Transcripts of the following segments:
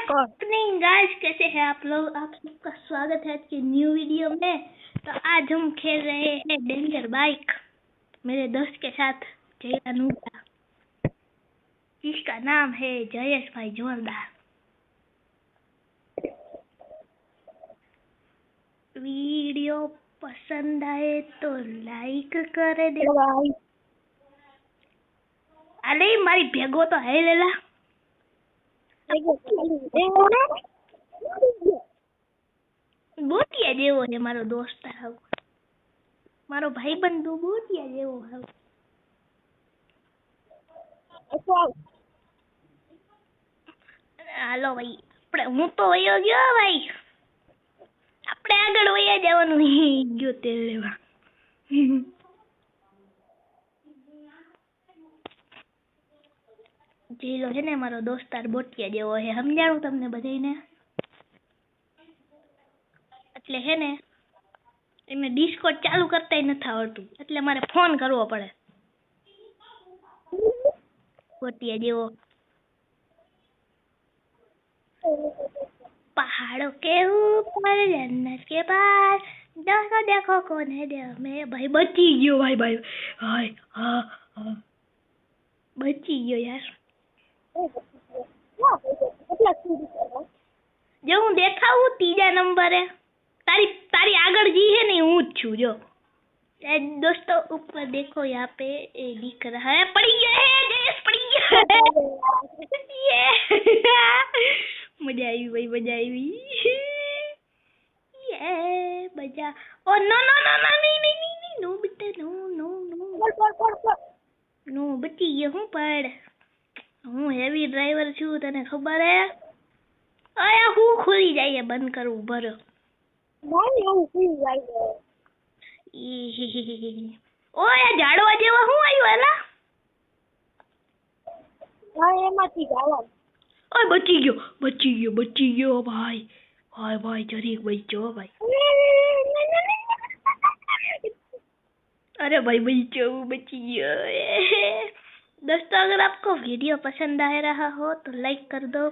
नहीं गाइस, कैसे हैं आप लोग? आप सबका स्वागत है आज की न्यू वीडियो में। तो आज हम खेल रहे हैं डेंजर बाइक मेरे दोस्त के साथ, जयानुजा, जिसका नाम है जयेश भाई जोरदार। वीडियो पसंद आए तो लाइक कर दे भाई। अरे मारी भेगो तो है लेला। बोटिया जेवो है मारो दोस्त, मारो भाई बंधु बोटिया जेवो है। હાલો ભાઈ, આપણે હું તો વયો ગયો ભાઈ, આપણે આગળ વયા જવાનું ગયો તેલ લેવા। જેલો છે ને મારો દોસ્તાર બોટિયા જેવો છે, સમજાણું તમને બધાને? એટલે હે ને એને ડિસ્કોર્ડ ચાલુ કરતાય નથી આવડતું, એટલે મારે ફોન કરવો પડે। બોટિયા જેવો पहाड़ों के ऊपर जन्नत के पास देखो देखो कौन है दिल में। भाई बची गयो, भाई भाई हाय हाँ हाँ बची गयो यार। जो हूँ देखा हूँ तीजा नंबर है, तारी तारी आगड़ जी है नहीं, हूँ छू जो। दोस्तों ऊपर देखो, यहाँ पे दिख रहा है, पड़ी गया है जयेश, पड़ी गया है। मजा आई भाई, मजा आई। ये मजा। Oh no no no no नहीं नहीं नहीं नहीं नो बेटा, नो नो नो नो बची गयो हूँ, पर हूँ हेवी ड्राइवर छू, तने खबर है? आया हूँ खुली जाइए, बंद करूँ भरो। ओ या झाड़वा जेवा हूँ आयो एला। एमांथी झाड़ा। ओए बची गयो, बची गयो, बची गयो भाई। हाय भाई जरीक बचो भाई। अरे भाई बचो, बची गयो। दोस्तों अगर आपको वीडियो पसंद आ रहा हो तो लाइक कर दो।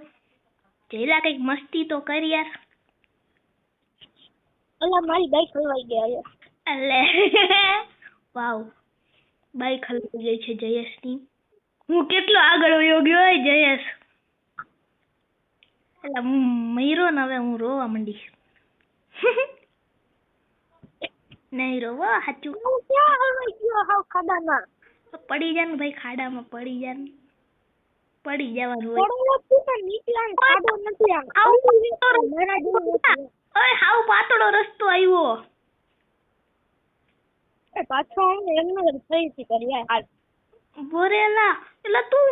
जेला कई मस्ती तो कर यार। अल्लाह मारी बाइक हलवाई गया यार। अल्लाह वाव, बाइक हलवाई गई છે જયેશની। હું કેટલો આગળ વયો ગયો હે જયેશ। એટલે મયરો ને હવે હું રોવા મંડી। નહીં રોવો હાચું। ક્યાં હલવાઈ ગયો હાવ ખાડામાં? પડી જાને ભાઈ, ખાડામાં પડી જાને, પડી જવાનું હોય। ખાડો નથી આ। ઓય હાવ પાતળો રસ્તો આવ્યો। પાછો એમને થઈ છે કર્યા હાલ બોરેલા। એટલે તું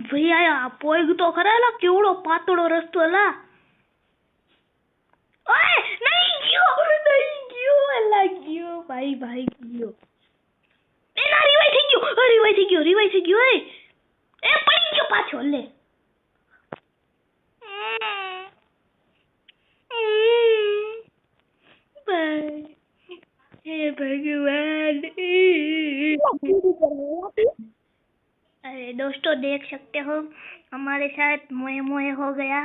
ભૈયા પોઈગ તો ખરેલા, કેવડો પાતળો રસ્તો એલા। ઓય નહીં ગયો, એલા ગયો ભાઈ, ભાઈ ગયો। એ ના રિવાઈ થઈ ગયો, રિવાઈ થઈ ગયો, રિવાઈ થઈ ગયો। એ પડી ગયો પાછો લે। हे भगवान। अरे दोस्तों देख सकते हो हमारे साथ मोए मोए हो गया।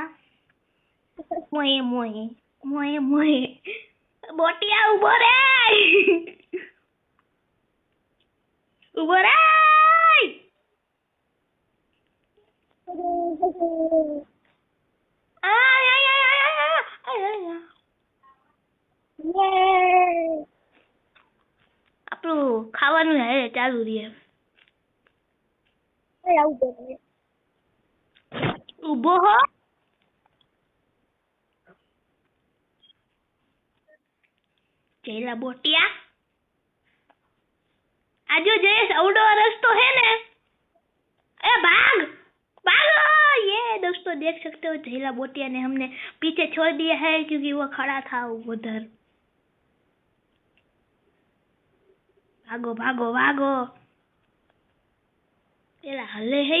मोए मोए मोए मोए। बोटिया उबो रे, उबो रे। આપણું ખાવાનું હે ચાલુ રહે। ઉભો હો। જેલા બોટિયા આજો જયેશ, અવડો रस्तो है ने, ए भाग भागो। ये दोस्तों देख सकते हो जेला बोटिया ने हमने पीछे छोड़ दिया है क्योंकि वो खड़ा था उधर। भागो भागो भागो। પેલા હલે હે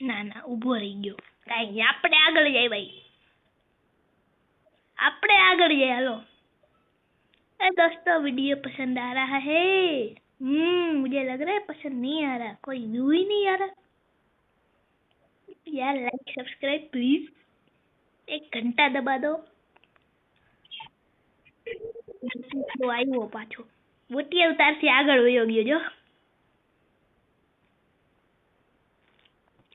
ના ના ઊભો રહી ગયો, કાઈ નહીં, આપણે આગળ જાય ભાઈ, આપણે આગળ જાય। હાલો दोस्तों वीडियो पसंद आ रहा है? मुझे लग रहा है पसंद नहीं आ रहा, कोई व्यू ही नहीं आ रहा। यार लाइक सब्सक्राइब प्लीज, एक घंटा दबा दो. તો આવ્યો પાછો. બુટિયા તારથી આગળ વયો ગયો જો.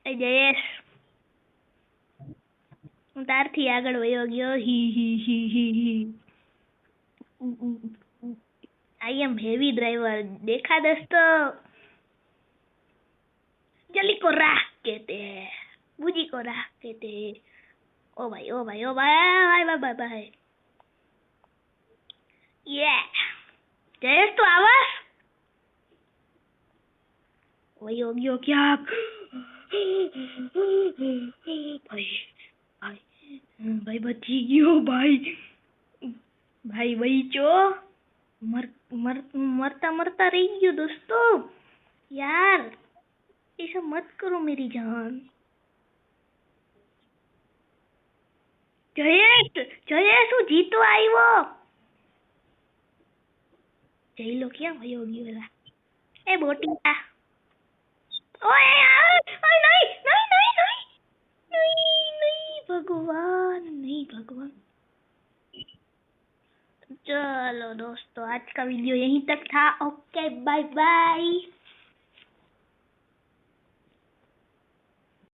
એ જયેશ, હું તારથી આગળ વયો ગયો. હી હી હી હી હી. I am heavy driver. देखा दोस्तों, जली को राह कहते हैं, बूजी को राह कहते हैं. ओ भाई ओ भाई ओ भाई भाई भाई भाई. ये जयेश तो आवाज वही हो गयो क्या? भाई भाई भाई बची गयो भाई. भाई वही जो मरता मरता रह गयो दोस्तों. यार ऐसा मत करो मेरी जान. જયેશ જયેશ હું જીતો આવ્યો. જઈ લો ક્યાં વયો ગયો એલા? એ બોટિયા. ઓય ઓય નહીં નહીં નહીં નહીં નહીં નહીં भगवान नहीं भगवान. चलो दोस्तों आज का वीडियो यहीं तक था. Okay bye bye.